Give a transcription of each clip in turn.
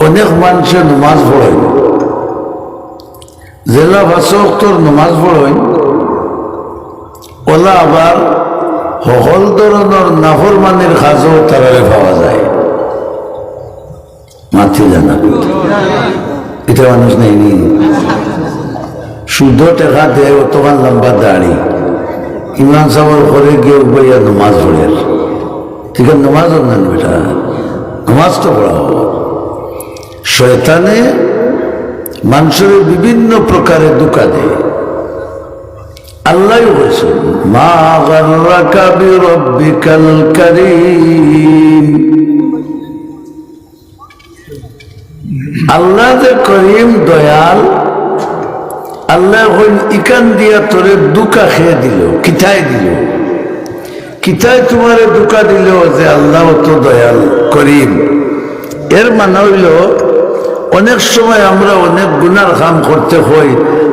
অনেক মানুষে নমাজ পড়েন, জেলা ভাষাক্তর নমাজ পড়েন, ওলা আবার সকল ধরনের নাফরমানির কাজও তারারে পাওয়া যায়। মাথি জানা এটা মানুষ নেয়নি, শুদ্ধ টেকা দেয় অতখান লম্বা দাড়ি, ইমান সাবর করে গিয়ে বইয়া নমাজ পড়ে, ঠিক আছে নমাজ নেন বেটা, নমাজ তো পড়া হবো। শয়তানে মানুষের বিভিন্ন প্রকারে দুঃখা দেয়। আল্লাহ বলছে মা গাররাকা বিরব্বিকাল কারীম, আল্লাহ যে করিম দয়াল, আল্লাহ ইকান দিয়া তোরে দুঃখা খেয়ে দিল, কিথায় দিল, কিথায় তোমারে দুঃখা দিল যে আল্লাহ তো দয়াল করিম। এর মানে হইল অনেক সময় আমরা অনেক গুনার কাম করতে হই,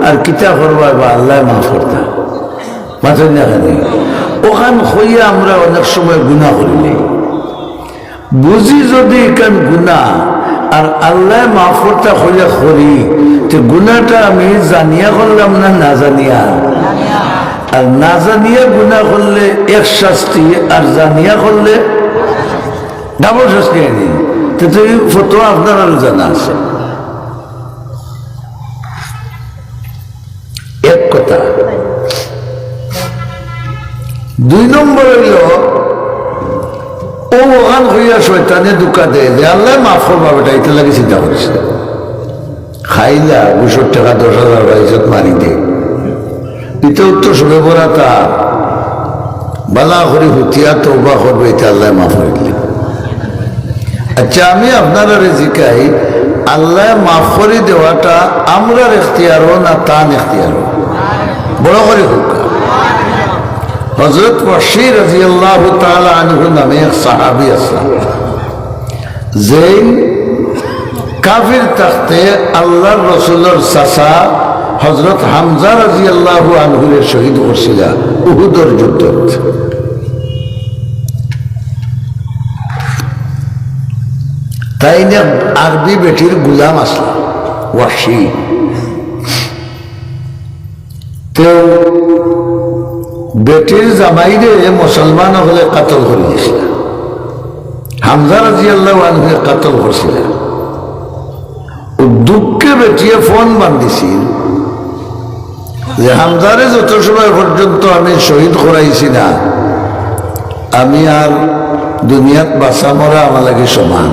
আর কিতা করবা বা আল্লাহ মাফ করতা মাথা না খানি ওখান হইয়া আমরা অনেক সময় গুণা করিনি, বুঝি যদি এখান গুণা আর আল্লাহ মাফ করতা হইয়া করি, তো গুণাটা আমি জানিয়া করলাম না না জানিয়া, আর না জানিয়া গুণা করলে এক শাস্তি, আর জানিয়া করলে ডাবল শাস্তি আনি। তো এই ফতোয়া আপনার আরো জানা আছে। এক কথা। দুই নম্বর হইল ও ওখান হইয়া শয়তানে দুঃখা দেয় যে আল্লাহ মাফ করবা বেটা, এটা লাগে চিন্তা করিস না, খাইলা 200 টাকা 10,000 বাইজত মারি দে, এটা উত্তর শুনে পড়া তার বালা করে হুতিয়া তওবা করবে, এটা আল্লাহ মাফ করিলে। আচ্ছা আমি আপনারা জিকাই, আল্লাহ মাফ করে দেওয়াটা আমরার এখতিয়ারও না তান এখতিয়ারও? বড় করে হোক। হযরত ওয়াসি রাদিয়াল্লাহু তাআলা আনহু নামে এক সাহাবী আছেন, যে কাফির তাখতে আল্লাহর রাসূলের চাচা হযরত হামজা রাদিয়াল্লাহু আনহুরে শহীদ করছিল উহুদের যুদ্ধত। তাই না আরবি বেটির গুলাম আসল ওয়াসি, তো বেটির জামাইরে মুসলমান হলে কাতল করে দিয়েছিল, হামজা রাদিয়াল্লাহু আনহুকে কাতল করছিল। ও দুঃখে বেটিয়ে ফোন বান্ধিছিল যে হামজারে যত সময় পর্যন্ত আমি শহীদ করাইছি না, আমি আর দুনিয়াত বাঁচা মরা আমার লাগে সমান।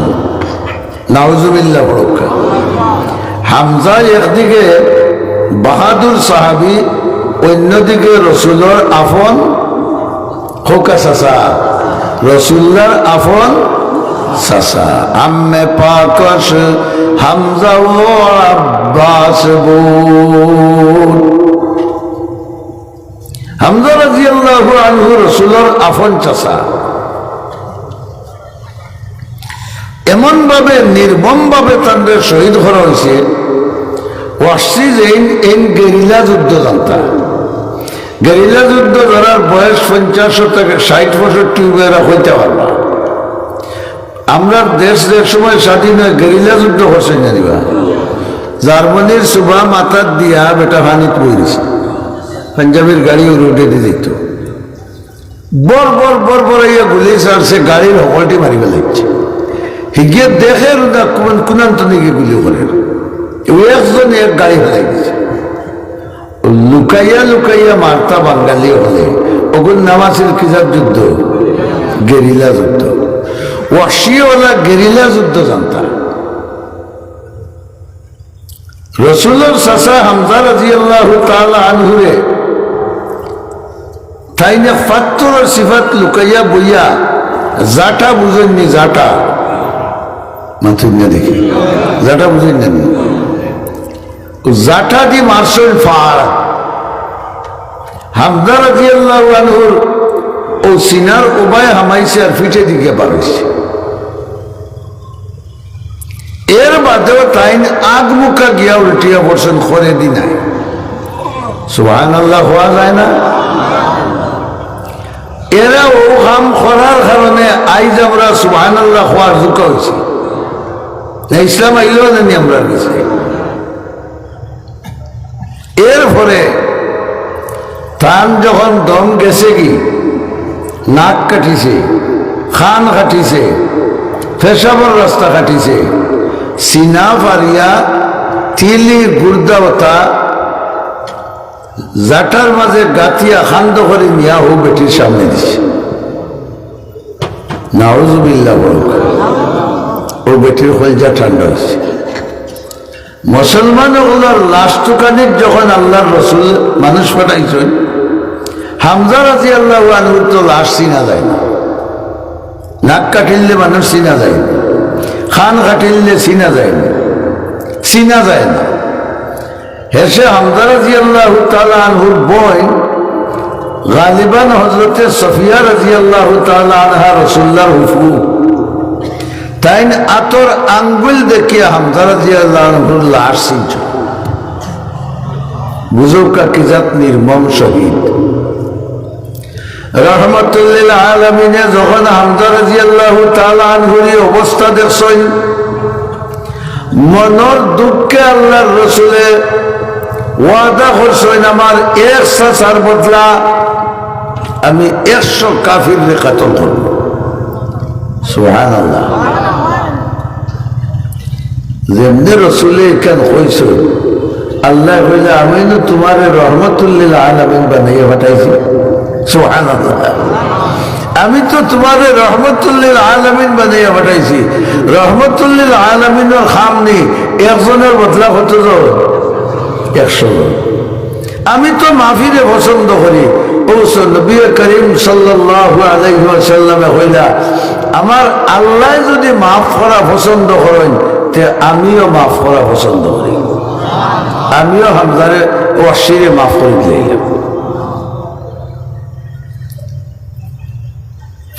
নাউজুবিল্লাহ বড়কা। হামজা একদিকে বাহাদুর সাহাবী, অন্যদিকে রসুলের আফন খোকা চাচা, রসুল্লার আফন চাচা। আম্মে পাকস হামজা ও আব্বাস বোন। হামজা রাদিয়াল্লাহু আনহু রসুলের আফন চাচা। এমন ভাবে নির্মম ভাবে তাদের শহীদ করা হয়েছে। ওয়াসি এই গেরিলা যুদ্ধ জানতা, গেরিলা যুদ্ধ ধরার বয়স 50 থেকে 60-65 হইতে পারবা। আমরা দেশ যে সময় স্বাধীন হয় গেরিলা যুদ্ধ করছে জানিবা, জার্মানির সুবা মাথার দিয়া বেটা পানিত বইছে, পাঞ্জাবের গাড়ি রোডে দিয়ে দিত, বর বর বর বর ইয়া গুলি চারছে, গাড়ির হকলটি মারি ফেলাইছে। হিগিয়ে দেখে কোনান্ত নিয়ে গুলি করে একজন এক গাড়ি ফেলাই দিচ্ছে। লুকাইয়া লুকাইয়া মারতা বাঙালি হলে ওগুন নাম আছিল কিসার যুদ্ধ? গেরিলা যুদ্ধ। ওয়াসিওয়ালা গেরিলা যুদ্ধ জানতা। রসুলের চাচা হামজা রাদিয়াল্লাহু তাআলা আনহুরে তাই না ফাত্তরের সিফাত লুকাইয়া বইয়া জাটা বুঝেননি, জাটা মাথুর না দেখি জাটা বুঝেননি, জাটা দি মারছেন ফাড়। হামজা রাদিয়াল্লাহু আনহুর ও সিনার উবায় হামাইছে আর ফিটে দিকে পারছে। এর বাদেও তাই আগ মুখা গিয়া উল্টিয়া পড়ছেন, খরে দি নাই। সুবহানাল্লাহ হওয়া যায় না? এরা ও কাম করার কারণে আইজ আমরা সুবহানাল্লাহ হওয়ার যোগ্য হয়েছি। ইসলাম আইলেও জানি আমরা গেছি। এরপরে তান যখন দম গেছে কি নাক কাটিছে, খান কাটিছে, পেশাবর রাস্তা কাটিছে, সিনা ফারিয়া তিলি গুর্দাবতা জাটার মাঝে গাতিয়া খান্দ করে নিয়া ও বেটির সামনে দিছে। নাউজুবিল্লাহ বল, ও বেটির কলজা ঠান্ডা হয়েছে। মুসলমান ওগুলোর লাস্টকানিক যখন আল্লাহর রসুল মানুষ পাঠাইছেন, হামজা রাদিয়াল্লাহু আনহুর তো লাশ চিনা যায় না, নাক কাটিলে মানুষ চিনা যায় না, খান কাটিলে চিনা যায় না, চিনা যায় না। হেসে হামজা রাদিয়াল্লাহু তাআলা আনহুর বোন গালিবান হযরতে সফিয়া রাদিয়াল্লাহু তাআলা আনহা রাসূলুল্লাহর হুফু, তাই আতর আঙ্গুল দেখিয়ে হামজা রাদিয়াল্লাহু আনহুর লাশ চিনছ। বুঝুকা কি জাত নির্মম শহীদ। রহমতুল্লিল আলামিনে যখন হামজা রাদিয়াল্লাহু তাআলা আনহুর অবস্থা দেখছেন, মনের দুঃখে আল্লাহর রসুলে ওয়াদা করছেন, আমার 1 চাচার বদলা আমি 100 কাফির রে কাতল করব। সুবহানাল্লাহ। যেমনি রসুলে এখান হয়েছ, আল্লাহ কইলে আমি না তোমারে রহমতুল্লিল আলামিন বানাইয়া পাঠাইছি। সুবহানাল্লাহ। আমি তো তোমারে রহমতুল্লিল আলামিন বানাইয়া পাঠাইছি। রহমতুল্লিল আলামিনের খাম নেই, একজনের বদলা কত জন? 100 জন। আমি তো মাফিরে পছন্দ করি। ও নবী করিম সাল্লাল্লাহু আলাইহি ওয়াসাল্লামে কইলা, আমার আল্লাহ যদি মাফ করা পছন্দ করেন তে আমিও মাফ করা পছন্দ করি। আমিও হামজারে ওয়াসিরে মাফ করে দিলাম।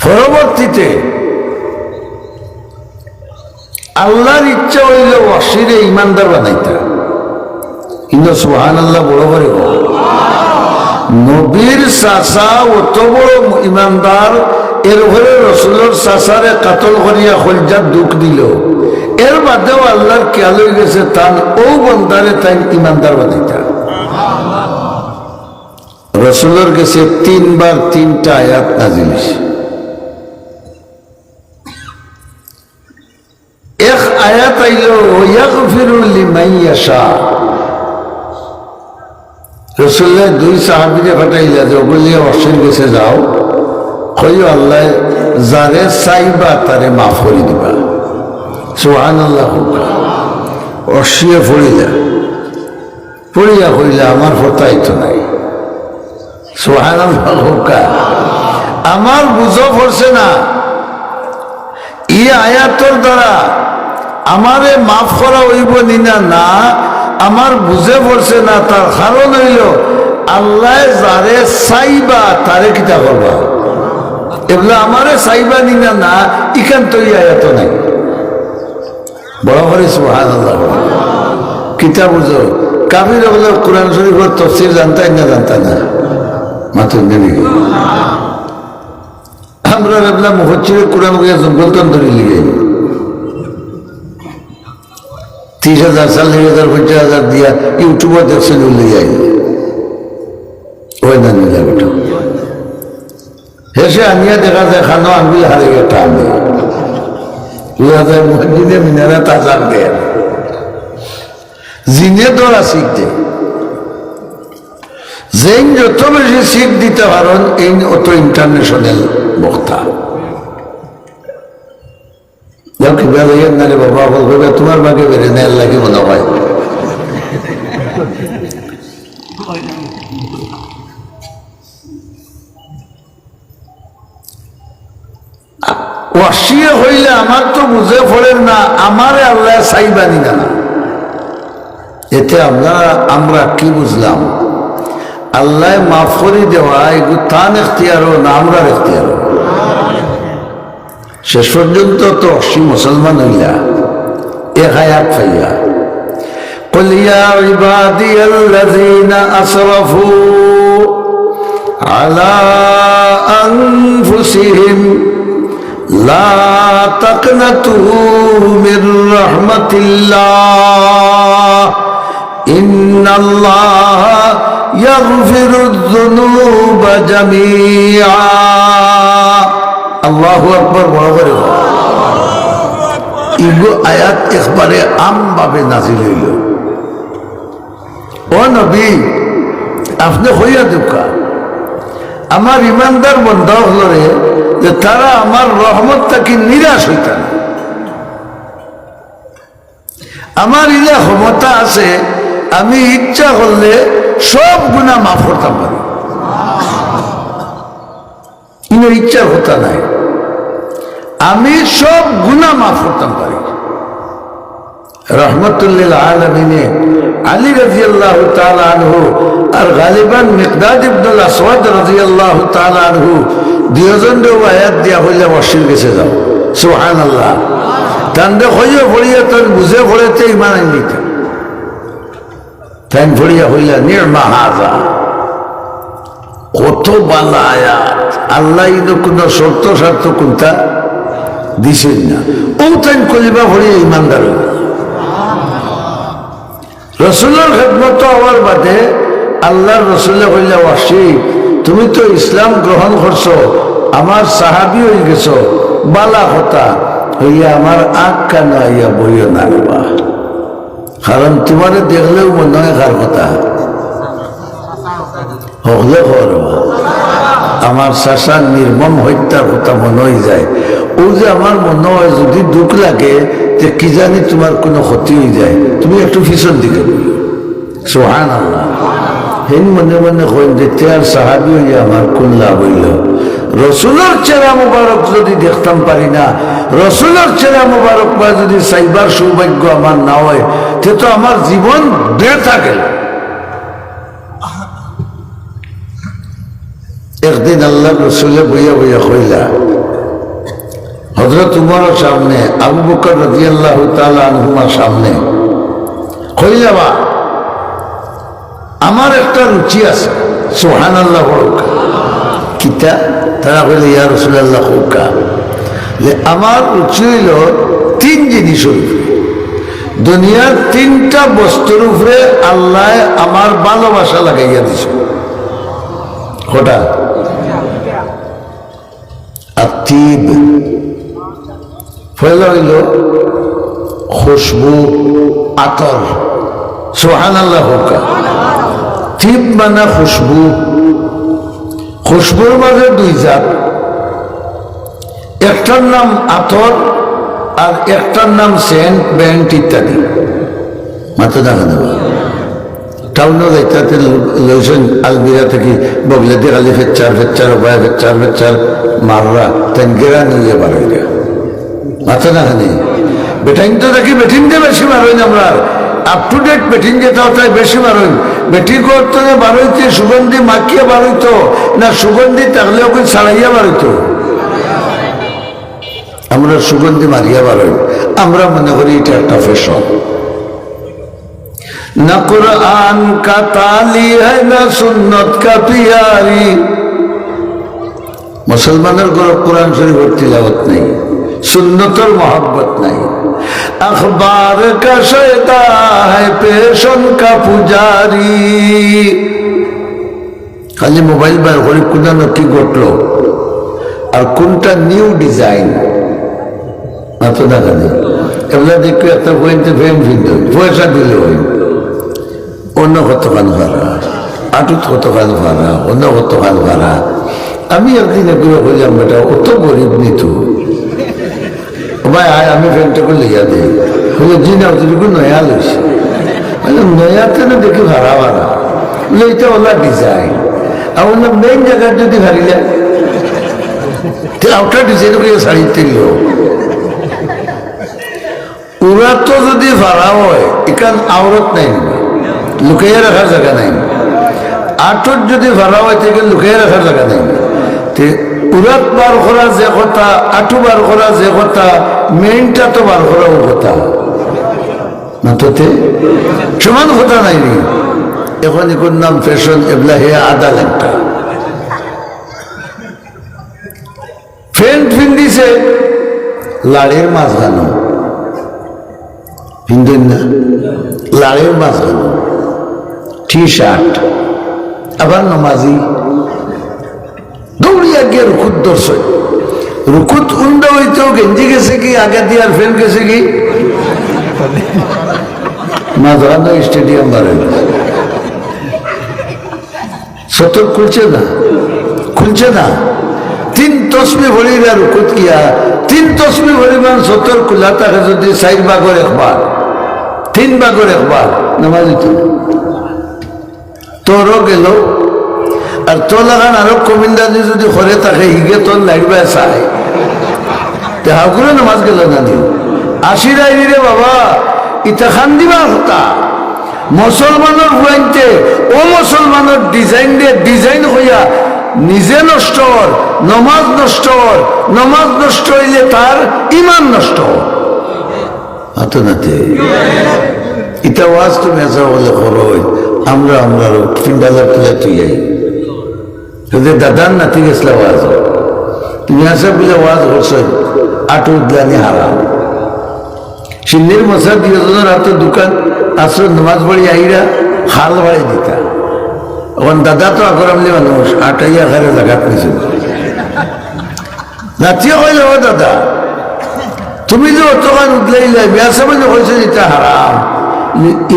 পরবর্তীতে আল্লাহর ইচ্ছা হইলে ওয়াসিরে ইমানদার বানাইতা। কিন্তু সুবহানাল্লাহ বড় করে নবীর চাচা অত বড় ইমানদার, এর ঘরে রসুলের চাচারে কাতল করিয়া কলজার দুঃখ দিল। এর বাদেও আল্লাহর খেয়াল হয়ে গেছে তান ও বন্দারে তাই ইমানদার বানাইতা। রসুলের কাছে 3 বার 3টা আয়াত নাজিল হয়েছে। এক আয়াত আইল ইয়াগফিরু লিমান ইয়াশা। রসুল্লাহ 2 সাহাবীকে পাঠাইলা যে ওগুলি অশ্বের কাছে যাও, কইও আল্লাহ যারে চাইবা তারে মাফ করে দিবা। সুবহানাল্লাহ। অশ্বে পড়িয়া কইলা আমার ফতাই তো নাই। সুবহানাল্লাহ। আমার বুঝো পড়ছে না, এই আয়াতর দ্বারা আমারে মাফ করা হইব নিনা না, আমার বুঝে পড়ছে না। তার কারণ হইল আল্লাহ যারে চাইবা তারে কিতা করবা, এগুলো আমারে চাইবা নিনা না, ইখান তো এই আয়াত নাই। বড় করে সুবহানাল্লাহ। কিতা বুঝো কাফির হলো কোরআন শরীফের তাফসীর জানতাই না, জানতা না মাত্র নেই। আমরা ভাবলাম মুফাসসিরে কোরআন কইয়া জঙ্গলতন ধরে লিখে 30,000 40,000 50,000 দিয়া ইউটিউবে দেখছেন উল্লে যাই ওই না নিলে বেটা হেসে আনিয়া দেখা যায় খানো আঙ্গুল হারে গিয়ে টান যায় মসজিদে মিনারা তাজার দেয় জিনে ধরা শিখ দেয়। যেন যত বেশি শিখ দিতে পারেন এই অত ইন্টারন্যাশনাল বক্তা। কিবা যাইয়েন না রে বাবা, বলবে তোমার বাকে বেড়ে নেয় লাগে মনে হয়। ওয়াসিয়ে হইলে আমার তো বুঝে পড়েন না, আমারে আল্লাহ চাইবানি না। এতে আমরা কি বুঝলাম? আল্লাহ মাফ করে দেওয়া এগুলো তান এখতিয়ারও না আমরার এখতিয়ারও। শেষ পর্যন্ত তো অসী মুসলমান হইলা এক আয়াত পাইয়া قل يا عبادي الذين أسرفوا على أنفسهم লা তাকনাতু মির রাহমাতিল্লাহ ইন্নাল্লাহা ইয়াগফিরুয যুনুবা জামিআ। আল্লাহু আকবার। বড় করে ইগো আয়াত একবারে আমভাবে নাজিল হইল। ও নবী, আপনি হইয়া দুঃখা আমার ইমানদার বন্ধ হল রে, যে তারা আমার রহমত থাকি নিরাশ হইত না। আমার ইলা ক্ষমতা আছে, আমি ইচ্ছা করলে সব গুনাহ মাফ করতাম পারি। ইনো ইচ্ছার কথা নাই, আমি সব গুনাহ মাফ করতাম পারি। রহমতুল্লিল আলামিনে আলী রাদিয়াল্লাহু তাআলা আনহু আর গালিবান মিকদাদ ইবনুল আসওয়াদ রাদিয়াল্লাহু তাআলা আনহু দুইজনও আয়াত দিয়া হইলে মসজিদ গেছে যাও। সুবহানাল্লাহ। তান্ডে হইয়া ভরিয়া তোর বুঝে ভরেতে ইমান আনলিতে তাই ভরিয়া হইলা নির্মা হাজা। কত বালা আয়াত। আল্লাহ ইনো কোনো শর্ত স্বার্থ কোনটা দিছেন না, ও তাই কলিবা ভরিয়া ইমানদার হইল। রসুলের খেদমত হওয়ার বাদে আল্লাহর রসুলে কইলা ওয়াসি, তুমি তো ইসলাম গ্রহণ করছো, আমার সাহাবি হয়ে গেছো, বালা কথা হইয়া আমার আগ কান আইয়া বইও নাড়বা, কারণ তোমারে দেখলেও মনে হয় কার কথা হলে করবা। আমার শাসার নির্মম হত্যার কথা মনে হয়ে যায়। ও যে আমার মনে হয় যদি দুঃখ লাগে যে কি জানি তোমার কোনো ক্ষতি হয়ে যায়, তুমি একটু পিছন দিকে বলো। সুবহানাল্লাহ। হেন মনে মনে কইন যে তার সাহাবী হইয়া আমার কোন লাভ হইল? রসুলের চেহারা মুবারক যদি দেখতাম পারি না, রসুলের চেহারা মুবারক বা যদি সাইবার সৌভাগ্য আমার না হয়, তে তো আমার জীবন বৃথা গেল। একদিন আল্লাহ রসুলে বইয়া বইয়া কইলা হযরত উমরের সামনে, আবু বকর রাদিয়াল্লাহু তাআলা আনহুমার সামনে কইলা, বা আমার একটা রুচি আছে। সুবহানাল্লাহ। কিতা? তারা কইলে ইয়া রাসূলুল্লাহ হুকা, যে আমার রুচি হইল তিন জিনিসের উপরে, দুনিয়ার তিনটা বস্তুর উপরে আল্লাহ আমার ভালোবাসা লাগাইয়া দিছে। কটা? আতিব, পয়লা হইল খুশবু, আতর। সুবহানাল্লাহ হুকা। তিব মানে খুশবু। খুশবুর মাঝে দুই জাত, একটার নাম আতর আর একটার নাম সেন্ট, ব্যান্ড ইত্যাদি। মাত্র দেখা দেবা টাউনও যাইতে লইছেন আলমিরা থেকে বগলে দিয়ে খালি ফেচ্চার ফেচ্চার উপায় ফেচ্চার ফেচ্চার মাররা তেন গেরা নিয়ে বাড়াইরা মাথা না খানি বেটাইন তো দেখি বেটিন দিয়ে বেশি মারইন। আমরা আপ টু ডেট বেটিন যেটা তাই বেশি মারইন। বেটি করতে বারইতে সুগন্ধি মাখিয়ে বারইতো না সুগন্ধি থাকলেও কি ছাড়াইয়া বারইতো? আমরা সুগন্ধি মারিয়া বারই। আমরা মনে করি এটা একটা ফ্যাশন। না কুরআন কা তালি হ্যায় না সুন্নত কা পিয়ারি। মুসলমানের ঘরে কোরআন শরীফের তিলাওয়াত নাই, সুন্নতের মোহাব্বত নাই। अखबार का शैता है पेशन का पुजारी। खाली मोबाइल বার করে কোনটা কি ঘটলো আর কোনটা নিউ ডিজাইন মাত্র দেখা নেই। এগুলা দেখে একটা বইতে ফ্রেম ফিরতে পয়সা দিলে ওই অন্য কতখান ভাড়া, আটুত কতখান ভাড়া, অন্য কতখান ভাড়া। আমি একদিন এগুলো বললাম বেটা অত গরিব নিত ভাই আয় আমি ফ্রেমটা করে লিয়া দিই। বলে জি না তুমি নয়া লইছি। নয়াতে না দেখি ভাড়া ভাড়া বলে এটা ওলা ডিজাইন। আর বললাম মেইন জায়গায় যদি ভারিলে আউটার ডিজাইন করে শাড়ি তিল ওরা তো যদি ভাড়া হয় এখান আওরত নাই, লুকাইয়া রাখার জায়গা নাই। আটত যদি ভাড়া হয় থেকে লুকাইয়া রাখার জায়গা নাই। উরাত বার করা যে কথা, আটু বার করা যে কথা, মেইনটা তো বার করাও কথা না, তোতে সমান কথা নাই। এখন এখন নাম ফ্যাশন, এবলা হে আধা ঘন্টা ফ্রেন্ড ফিন দিছে লাড়ের মাঝখানো হিন্দুন না, লাড়ের মাঝখানো টি শার্ট, আবার নমাজি দৌড়িয়া গিয়ে রুকুত ধরছে। রুকুত উন্ডা হইতেও গেঞ্জি গেছে কি, আগে দিয়ার ফ্যান গেছে কি, মাঝখানো স্টেডিয়াম বাড়ে সতর খুলছে না, খুলছে না। 3 তসবি ভরিবার রুকুত কিয়া 3 তসবি ভরিবার সতর খোলা থাকে যদি 4 ভাগের 1 ভাগ 3 ভাগের 1 ভাগ নামাজ হইতো তোরও গেল। আর তো লাগান আরো কমিন্দাজি যদি ঘরে থাকে হিগে তোর লাগবে চাই হাগুলো নামাজ গেল না দিন 80 আইনি রে বাবা, ইটা খান দিবার হতা মুসলমানের হুয়াইতে ও মুসলমানের ডিজাইন দিয়ে ডিজাইন হইয়া নিজে নষ্ট হর, নমাজ নষ্ট হর, নমাজ নষ্ট হইলে তার ইমান নষ্ট হতো নাতে। ইটা ওয়াজ তুমি আসা বলে করো, আমরা ফিন্ডালার তুলে তুই যাই যদি দাদার নাতি গেছিলা ওয়াজ, তুমি আসা বলে ওয়াজ করছো আটু উদ্লানি হারাম। সিন্নির মশা 2 হাতে দোকান আসর নামাজ পড়ি আইরা হাল বাড়ি দিতা। এখন দাদা তো আকরামলি মানুষ আটাইয়া ঘরে জাগাত নিছিল নাতিও কইল ও দাদা তুমি যে অতখান উদলাইলা মেয়াসা বলে কইছো এটা হারাম।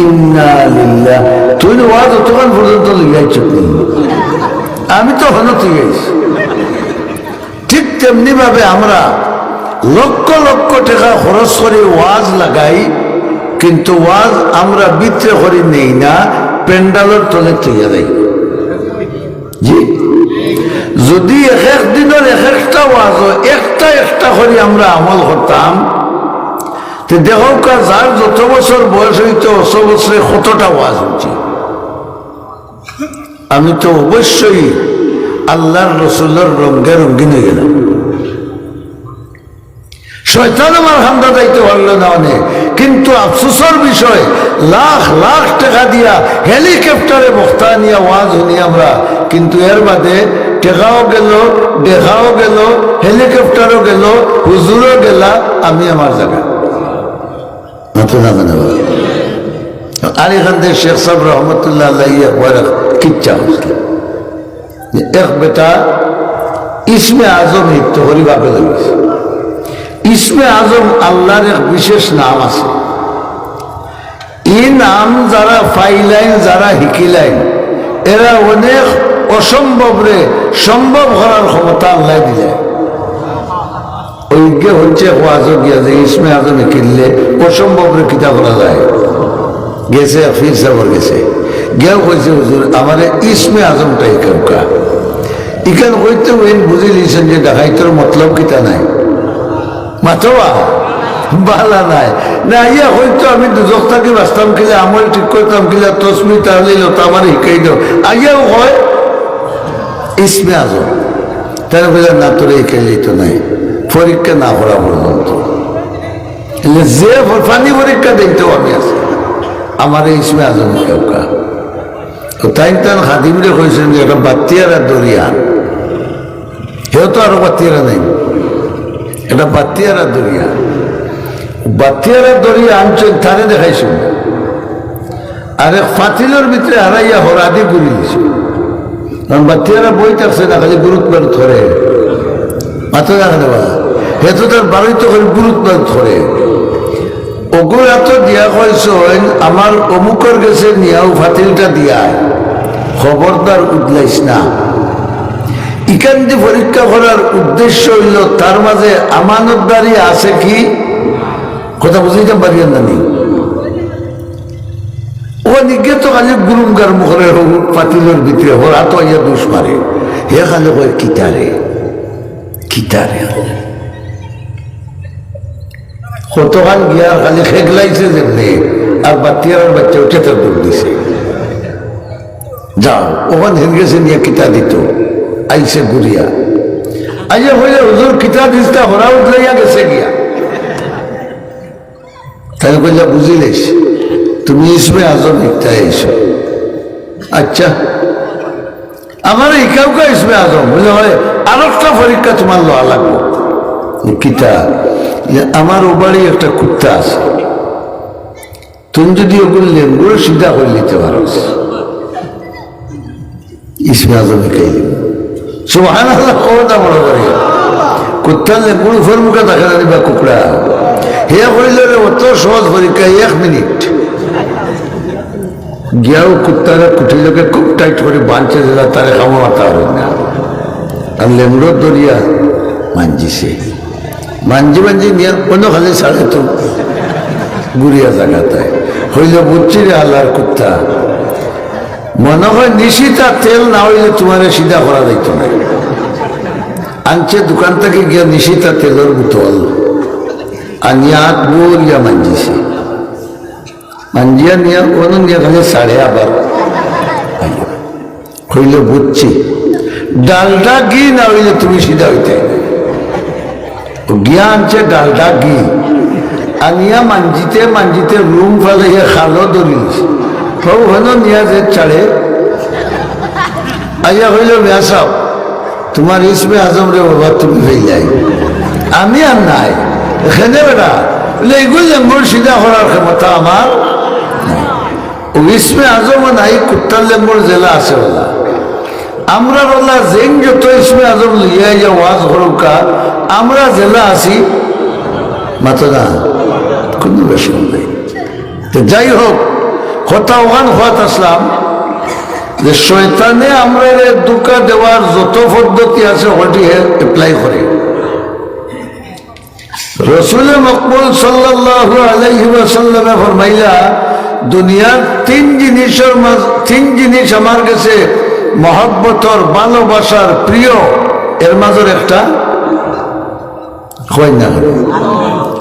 ইন্না লিল্লাহ, তুই ওয়াজ অতখান পর্যন্ত লিগাইছ, আমি তো হলো ঠিক আছে। ঠিক তেমনি ভাবে আমরা লক্ষ লক্ষ টাকা খরচ করে ওয়াজ লাগাই, কিন্তু ওয়াজ আমরা বিত্রে করে নেই না, প্যান্ডালের তলে তৈয়া দেয়। জি, যদি এক দিনের একটা ওয়াজ একটা করে আমরা আমল করতাম, তো দেখো যার যত বছর বয়স হইতো 100 বছরে 100টা ওয়াজ হচ্ছে। আমি তো অবশ্যই আল্লাহর রসুলের রঙে রঙিন হয়ে গেলাম। শয়তান আমার হামদা যাইতে পারলো না অনেক, কিন্তু আফসোসের বিষয় লাখ লাখ টাকা দিয়া হেলিকপ্টারে বক্তা নিয়ে ওয়াজ শুনি আমরা, কিন্তু এর বাদে টেকাও গেল, দেখাও গেল, হেলিকপ্টারও গেল, হুজুরও গেলা, আমি আমার জায়গায় আর এখান থেকে শেখ সাহেব রহমতুল্লাহ কিচ্ছা হয়েছিল। এক বেটা ইসমে আজম হিত্য হরি বাপে লাগিয়েছে। ইসমে আজম আল্লাহর এক বিশেষ নাম আছে। এই নাম যারা পাইলাইন, যারা শিকিলাইন, এরা অনেক অসম্ভবরে সম্ভব করার ক্ষমতা আল্লাহ দিলে। ঐক্য হচ্ছে ওয়াজও গিয়া যে ইসমে আজমে কিনলে অসম্ভবরে কিতা করা যায়। গেছে ফির সাবর গেছে, গেও কইছে হুজুর আমার ইসমে আজমটাই কেউকা ইখান হইতে ওই বুঝে লিছেন যে ডাকাইতর মতলব কিতা নাই, মাথোয়া বালা নাই না, ইয়া হয়তো আমি দুজক থাকি বাঁচতাম কিলে, আমল ঠিক করতাম কিলে, তসমি তাহলে তো আমার শিখাই দাও আগেও হয় ইসমে আজম। তারা বলে না তোর এই খেলেই তো নাই, পরীক্ষা না করা পর্যন্ত যে ফানি পরীক্ষা দেখতেও আমি আছি আমার এই ইসমে আজম কেউকা। তাই তার খাদিমরে কইছেন যে একটা বাত্তিয়ারা দরিয়া, হেও তো আরো বাত্তিয়ারা নেই, এটা বাত্তিয়ারা দরিয়া। বাত্তিয়ারা দরিয়া আনছেন তারে দেখাইছেন, আর এক ফাতিলের ভিতরে হারাইয়া হরাদি ঘুরি দিছে। কারণ বাত্তিয়ারা বই থাকছে না, খালি গুরুত্ব ধরে মাথা দেখা দেবা, হে তো তার বাড়িতে করে গুরুত্ব ধরে। ওগুলো এত দিয়া কইছেন আমার অমুকের গেছে নিয়াও ফাতিলটা দিয়া খবরদার উদলাইস না। ইখান দিয়ে পরীক্ষা করার উদ্দেশ্য হইল তার মাঝে আমানতদারি আছে কি, কথা বুঝাইতে পারিয়েন না নি। ও নিগে তো খালি গুরুমগার মুখরে পাতিলের ভিতরে ওরা তো ইয়া দুষ মারে, হে খালি কয় কিতারে কিতারে কতখান গিয়া খালি খেগলাইছে যেমনি, আর বাতিয়ার বাচ্চা উঠে তার দৌড় দিছে। যাও ওখান হেন গেছে নিয়ে কিতা দিত, আইসে ঘুরিয়া আইয়া হইলে হুজুর কিতা দিসটা হরা উঠলাইয়া গেছে গিয়া। তাই কইলা বুঝিলেস তুমি ইসমে আজম একটা আইসো, আচ্ছা আমার এই কাউকে ইসমে আজম বলে হয় আর একটা পরীক্ষা তোমার লওয়া লাগবো। কিতা যে আমার ও বাড়ি একটা কুত্তা আছে, তুমি যদি ওগুলো লেঙ্গুলো সিধা করে নিতে পারো, ইসমে আজমে খাইলি সুবহানাল্লাহ কথা বড় করে কুত্তার লেঙ্গুড় উপর মুখে দেখা যাবে বা কুকুরা হে কইল রে অত সহজ পরীক্ষা 1 মিনিট গিয়াও কুত্তারা কুটিলোকে খুব টাইট করে বাঁধছে দিলা তারে খাওয়া মাথা হবে না আর লেঙ্গুড়ো দরিয়া মাঞ্জিছে মাঞ্জি মাঞ্জি নিয়ে কোনো খালি ছাড়ে তো গুড়িয়া জায়গাটায় হইলে বুঝছি রে আল্লাহর কুত্তা মনে হয় নিশিতা তেল না হইলে তোমার সিধা করা যাইত না আনছে দোকান থেকে গিয়া নিশিতা তেলের বোতল আনিয়া গুড়িয়া মাঞ্জিছে মাঞ্জিয়া নিয়ে কোনো নিয়ে খালি ছাড়ে আবার হইলে বুঝছি ডালটা ঘি না হইলে তুমি সিধা হইতে গিয়া আনছে ডালটা ঘি আনিয়া মাঞ্জিতে মাঞ্জিতে রুম ফেলে খালো ধরিস ওখানে নিয়ে যে ছাড়ে আইয়া হইল ব্যাসাও তোমার ইসমে আজম রে বাবা তুমি হয়ে যাই আমি আর নাই এখানে বেড়া এগুলো লেম্বুর সিধা করার ক্ষমতা আমার ও ইসমে আজমও নাই কুত্তার লেম্বুর জেলা আছে বলা আমরা বললা জেন যত ইসমে আজম লিয়া যা ওয়াজ হরকা আমরা জেলা আছি মাতো না কোনো বেশি নেই তো যাই হোক কথা ওখান হওয়াত আসলাম যে শয়তানে আমরা দুঃখা দেওয়ার যত পদ্ধতি আছে ওটি অ্যাপ্লাই করে রসুল মকবুল সাল্লাল্লাহু আলাইহি ওয়াসাল্লামে ফরমাইলা দুনিয়ার তিন জিনিস আমার কাছে মহব্বতর ভালোবাসার প্রিয় এর মাঝের একটা হয় না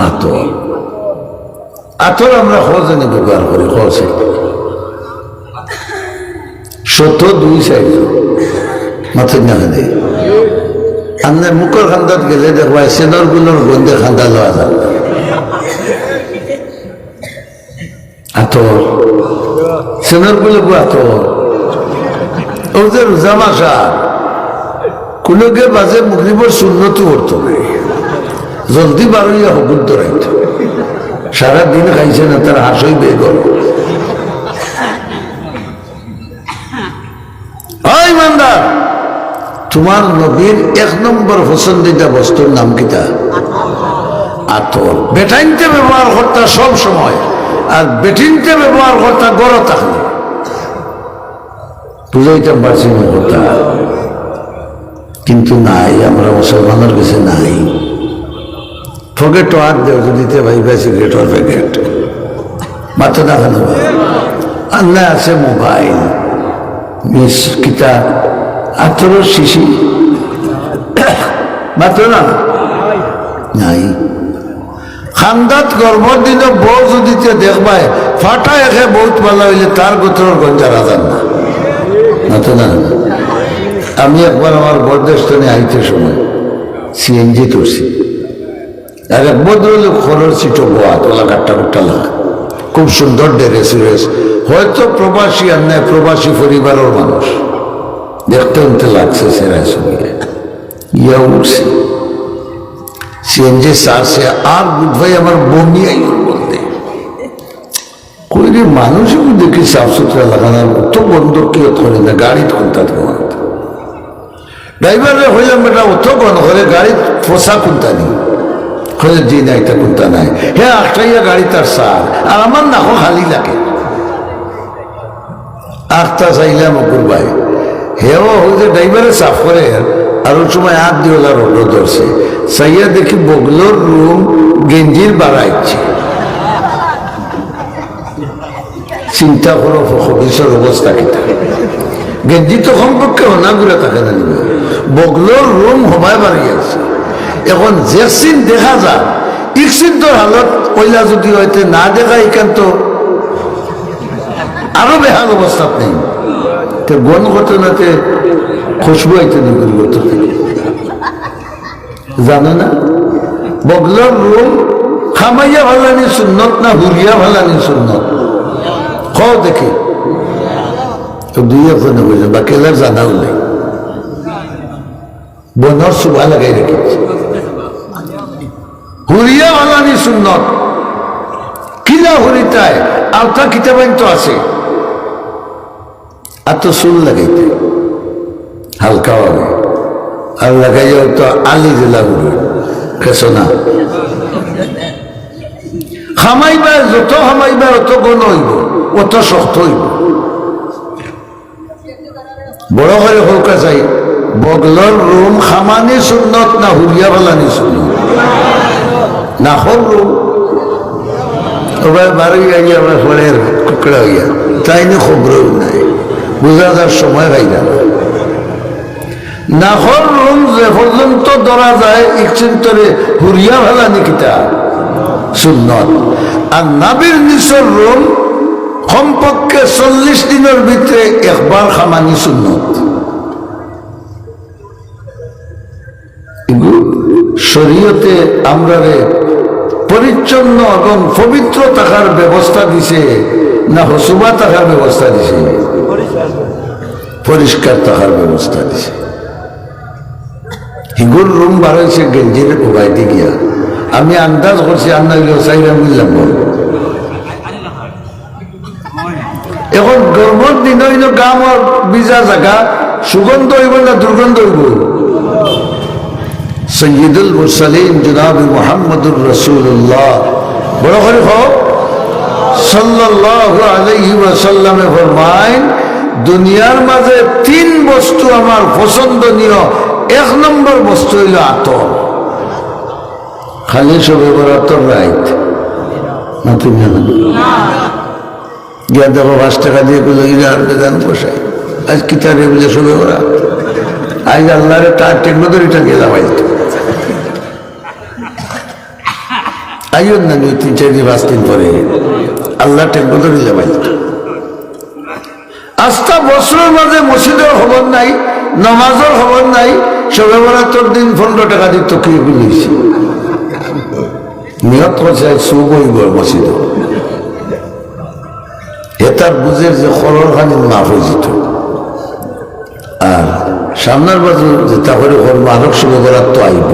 আতর আতর আমরা খোঁজে ব্যবহার করি খোঁজে শত 2 সাইড মাথা না দেয় আপনার মুখের খান্দাত গেলে দেখবা সেনর গুলোর গন্ধে খান্দা লওয়া যাবে আতর সেনর গুলো আতর ওদের রোজা মাসা কোনোকে বাজে মুগরিবর সুন্নতি করতো না জলদি বারোইয়া হকুর ধরাইত সারাদিন খাইছে না তার হাসই বে গেল ইমানদার তোমার নবীর 1 নম্বর পছন্দিদা বস্তুর নাম কিতা আতর বেটাইনতে ব্যবহার করতা সব সময় আর বেটিনতে ব্যবহার করতা গড় থাকলে বুঝাইতাম পারছি না কথা কিন্তু নাই আমরা মুসলমানের কাছে নাই ফকেট হাত দেও দিতে ভাইবা সিগারেটের প্যাকেট মাত্র দেখানো আল্লাহ আছে মোবাইল মিস কিতা আতর শিশি মাত্র না নাই খান্দাত গর্বর দিনে বউ যদি দেখবায় ফাটা একে বহুত ভালো হইলে তার গোত্রের গঞ্জা রাজান না মাত্র না আমি একবার আমার বরদেশনে আইতে সময় সিএনজি তুলছি আর এক ভদ্রলোক খরচ সিটো বোয়া তোলা কাট্টা কুট্টা লাগা খুব সুন্দর ড্রেস হয়তো প্রবাসী আর নাই প্রবাসী পরিবারের মানুষ দেখতে উনতে লাগছে সেরাই সঙ্গে ইয়া উঠছে সিএনজি সারছে আর বুধ ভাই আমার বমি আইল বলতে কই রে মানুষও দেখি সাফ সুতরা লাগানোর তো বন্ধ কেউ করে না গাড়ি কোনটা তোমার ড্রাইভারে হইলাম বেটা অত গণ করে গাড়ি পোষা কোনটা নেই খোঁজের জি না এটা কোনটা নাই হ্যাঁ আটটাইয়া গাড়ি তার সার আর আমার না খালি লাগে আটটা চাইলাম অকুর ভাই হেও হইতে ড্রাইভারে সাফ করে আর ওই সময় হাত দিয়ে ওলা রোডও ধরছে সাইয়া দেখি বগলোর রুম গেঞ্জির বাড়াইছে চিন্তা করো হবিসের অবস্থা কিতা গেঞ্জি তো কমপক্ষে অনা ঘুরে থাকে না বগলোর রুম হবাই বাড়ি আছে এখন যে সিন দেখা যায় ইকসিন তোর হালত পয়লা যদি হইতে না দেখা এখান তো আরো বেহাল অবস্থা নেই তো গণ ঘটনাতে খুশবু আইতে নদীর করতে জানো না বগলোর রুম খামাইয়া ভালানি সুন্নত না হুরিয়া ভালানি সুন্নত খাও দেখে তো দুই একজনে বুঝে বাকি এলার জানাও নেই বনর সুভা লাগাই রেখেছে হুরিয়া ভালানি সুন্নত কিলা হুরিতায় আলতা কিতাবাইন তো আছে আর তো চুল লাগাইতে হালকা হবে আর লাগাইও তো আলি জেলা হুড়ে কেছো না খামাইবা যত খামাইবা অত গণ হইব অত শক্ত হইব বড় করে হৌকা চাই বগলর রুম খামানি সুন্নত না হুরিয়া ভালানি সুন্নত না হর রুম ওবার বারো গিয়ে আমরা ফলের কুকড়া হইয়া তাই না খবরও নাই বোঝা যার সময় পাই না নাহর রুম যে পর্যন্ত ধরা যায় ইচ্ছিন্তরে হুরিয়া ভালানি কিতা সুন্নত আর নাবির নিচর রুম কমপক্ষে 40 দিনের ভিতরে একবার খামানি সুন্নত শরীয়তে আমরা পরিচ্ছন্ন এবং পবিত্র থাকার ব্যবস্থা দিছে না হসুবা থাকার ব্যবস্থা দিছে পরিষ্কার থাকার ব্যবস্থা দিছে হিগুর রুম বার হয়েছে গেঞ্জির উগাইতে গিয়া আমি আন্দাজ করছি আন্দাজ সাইরা বুঝলাম এখন গরমের দিন হইল গামর বিজা জায়গা সুগন্ধ হইব না দুর্গন্ধ হইব সৈয়দুল মুরসালিন জনাব মুহাম্মদুর রাসূলুল্লাহ বড় করে হোক সাল্লাল্লাহু আলাইহি ওয়াসাল্লামে ফরমায়েন দুনিয়ার মাঝে 3 বস্তু আমার পছন্দনীয় 1 নম্বর বস্তু হইল আতর খালি সবে বড় আতর রাইত না তুমি জানো গিয়া দেখো 5 টাকা দিয়ে গুলো গান পোষায় আজ কি তার বুঝে সবে বড় আজ আল্লাহরে তার টেকনোলজিটা গেলাম আইতো আইও না 3-4 দিন 5 দিন পরে আল্লাহ টেকনোলজি যাবাই আস্থা বছরের মাঝে মসজিদের খবর নাই নামাজের খবর নাই সবে বরাতর দিন 15 টাকা দিত কি বলিস নিয়ত করছে সুখ হইব মসজিদ এটার বুঝের যে খরর খানি মাফ হয়ে যেত আর সামনের বাজু যেটা করে করবো আরো সবে বরাত তো আইব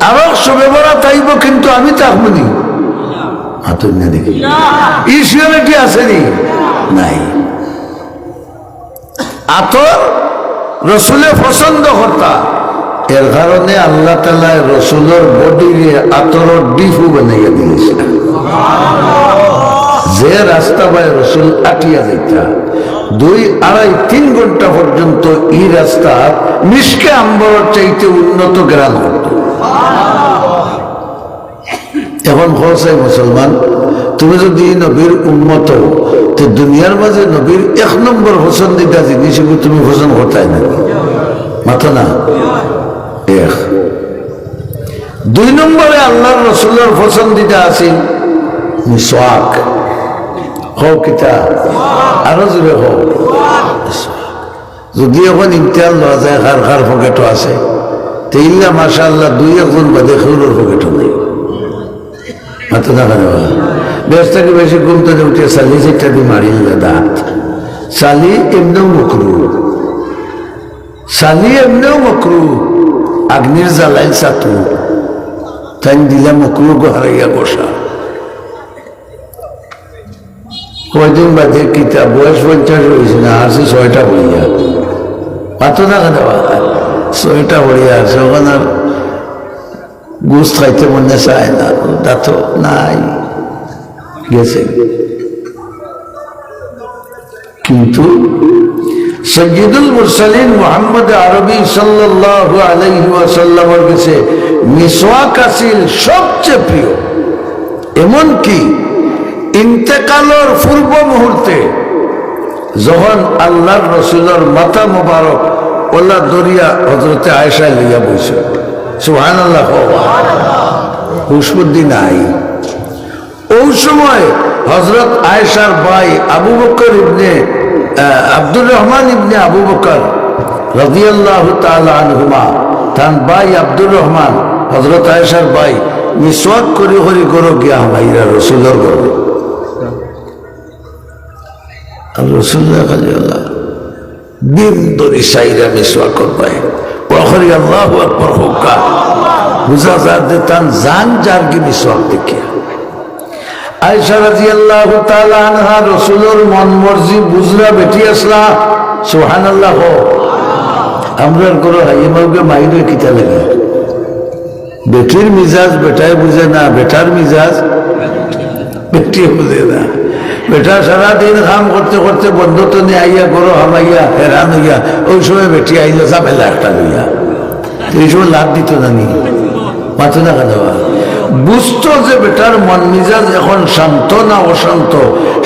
আরো সবে বরাত আইব কিন্তু আমি থাকবো নি হাতুর না দেখি ইসিওরিটি আসেনি নাই আতর রসুলে পছন্দ করতা এর কারণে আল্লাহ তাআলা রসুলের বডিরে আতরের ডিফু বানাইয়া দিয়েছিল যে রাস্তা বাই রসুল আটিয়া যাইতা 2-2.5-3 ঘন্টা পর্যন্ত এই রাস্তা মিশকে আম্বরের চাইতে উন্নত গ্রাম হতো এখন খোঁজাই মুসলমান তুমি যদি নবীর উন্মত তো দুনিয়ার মাঝে নবীর 1 নম্বর পছন্দিদা জিনিস তুমি পছন্দ করতাই না মাথা না 2 নম্বরে আল্লাহর রসুলের পছন্দিদা আছে মিসওয়াক হোক কিতা আরো জোরে হোক যদি এখন ইমতিয়াল দেওয়া যায় কার কার পকেটও আছে তেইল্লা মাশাআল্লাহ 2-1 বাদে খেউরের পকেটও নেই মাথা দেখা দেওয়া বেশ থেকে বেশি ঘুমতে উঠে সালি সেটা দিয়ে মারিল দাঁত সালি এমনিও মকরু আগ্নির জ্বালাই সাতু তাই দিলা মকরু হারাইয়া বসা কয়দিন বাদে কিতা বয়স 50 হয়েছে না আসে 6টা বলিয়া মাথা দেখা দেওয়া 6টা বলিয়া আছে ওখানে আর গোস খাইতে মনে চায় না দাঁত নাই গেছে কিন্তু সৈয়দুল মুরসালিন মুহাম্মদ আরবি সাল্লাল্লাহু আলাইহি ওয়াসাল্লামের কাছে মিসওয়াক আসিল সবচেয়ে প্রিয় এমনকি ইন্তেকালের পূর্ব মুহূর্তে যখন আল্লাহর রসুলের মাথা মোবারক ওলা দরিয়া হযরতে আয়েশা লইয়া বইছে সুবহানাল্লাহ হুশবুদ্দিন নাই ওই সময় হযরত আয়েশার ভাই আবু বকর ইবনে আব্দুর রহমান ইবনে আবু বকর রাদিয়াল্লাহু তাআলা আনহুমা তান ভাই আব্দুর রহমান হযরত আয়েশার ভাই মিসওয়াক করি করি গরো গিয়া হামাইরা রসুলের গরো রসুল্লাহ খালিল্লাহ দিন ধরে সাইরা মিসওয়াক করবাই প্রহরি আল্লাহু আকবার হুক্কা বুঝা যা দিতাম জান যার কি মিসওয়াক দেখিয়া আয়েশা রাদিয়াল্লাহু তাআলা আনহা রাসূলের মন মর্জি বুঝরা বেটি আসলা সুবহানাল্লাহ আমরা করো হাইমাকে মাইরে কিতা লাগে বেটির মিজাজ বেটায় বুঝে না বেটার মিজাজ বেটি বুঝে না বেটা সারাদিন কাম করতে করতে বন্ধুত্ব নিয়ে আইয়া করো হামাইয়া হেরান হইয়া ওই সময় বেটি আইলে ঝামেলা একটা লইয়া এই সময় লাভ দিত না নি মাথা দেখা দেওয়া বুঝতো যে বেটার মন মিজাজ এখন শান্ত না অশান্ত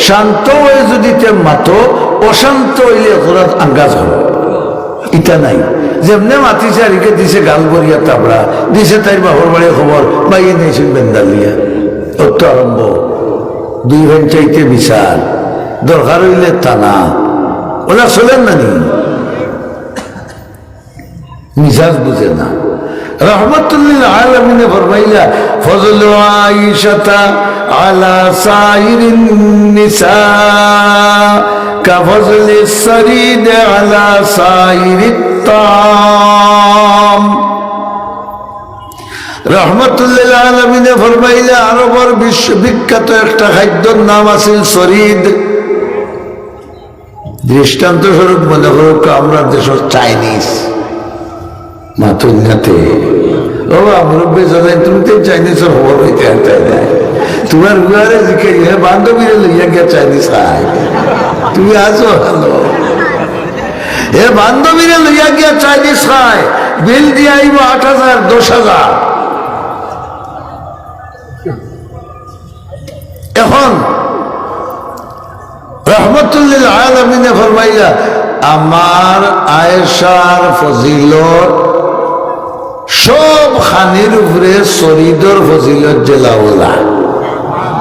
শান্ত হয়ে যদি তে মাতো অশান্ত হইলে ঘোরাত আঙ্গাজ হবে ইটা নাই যেমনে মাতিছে আরিকে দিছে গাল বরিয়া তাবড়া দিছে তাই বাহর বাড়ি খবর বাইয়ে নিয়েছেন বেন্দালিয়া ওর তো আরম্ভ দুই ভাই চাইতে বিশাল দরকার হইলে টানা ওরা চলেন না নি মিজাজ বুঝে না রহমতুল্লিল আলামিনে ফরমাইলা ফজলু আয়েশাতা আলা সাইরিন নিসা কাফজলিস সরিদ আলা সাইরিত তাম রহমতুল্লিল আলামিনে ফরমাইলা আরবের বিশ্ববিখ্যাত একটা খাদ্যর নাম আছিল সরিদ দৃষ্টান্ত স্বরূপ মনে করো আমরা দেশের চাইনিজ মাতুন্নাতে ও মুরব্বী জানাই তুমি তো চাইনিজের খবর হইতে আনতাই না তোমার ঘরে জিকে বান্ধবীরে লইয়া গিয়া চাইনিজ খায় তুমি আছো ভালো এ বান্ধবীরে লইয়া গিয়া চাইনিজ খায় বিল দিয়ে আইব 8,000 10,000 এখন রহমতুল্লিল আলামিনে ফরমাইলা আমার আয়েশার ফজিলত সব খানির উপরে শরীদর ফজিলত জেলাওলা